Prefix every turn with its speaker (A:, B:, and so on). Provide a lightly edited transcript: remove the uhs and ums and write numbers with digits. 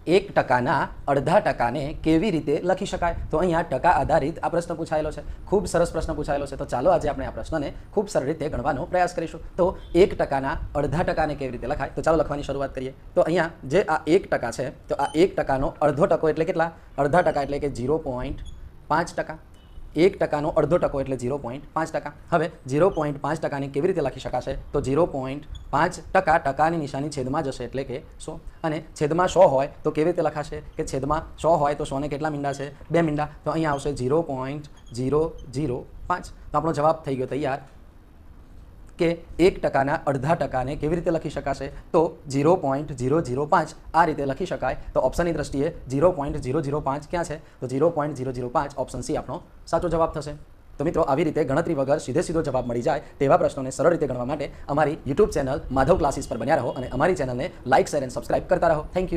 A: એક ટકાના અડધા ટકાને કેવી રીતે લખી શકાય? તો અહીંયા ટકા આધારિત આ પ્રશ્ન પૂછાયેલો છે. ખૂબ સરસ પ્રશ્ન પૂછાયેલો છે. તો ચાલો આજે આપણે આ પ્રશ્નને ખૂબ સરળ રીતે ગણવાનો પ્રયાસ કરીશું. તો એક ટકાના અડધા ટકાને કેવી રીતે લખાય? તો ચાલો લખવાની શરૂઆત કરીએ. તો અહીંયા જે આ 1% છે, તો આ 1%નો અડધો ટકો એટલે કેટલા? અડધા ટકા એટલે કે 0.5%. 1%નો અડધો ટકો એટલે 0.5%. હવે 0.5%ને કેવી રીતે લખી શકાશે? તો 0.5% ટકાની નિશાની છેદમાં જશે એટલે કે 100. અને છેદમાં 100 હોય તો કેવી રીતે લખાશે? કે છેદમાં 100 હોય તો 100ને કેટલા મીંડા છે? 2 મીંડા. તો અહીંયા આવશે 0.005. તો આપણો જવાબ થઈ ગયો તૈયાર કે 1%ના અડધા ટકાને કેવી રીતે લખી શકાશે? તો 0.005 આ રીતે લખી શકાય. તો ઓપ્શનની દ્રષ્ટિએ 0.005 ક્યાં છે? તો 0.005 ઓપ્શન સી આપણો સાચો જવાબ થશે. તો મિત્રો, આવી રીતે ગણતરી વગર સીધો જવાબ મળી જાય તેવા પ્રશ્નોને સરળ રીતે ગણવા માટે અમારી યુટ્યુબ ચેનલ માધવ ક્લાસીસ પર બન્યા રહો અને અમારી ચેનલને લાઇક, શેર અને સબસ્ક્રાઇબ કરતા રહો. Thank you.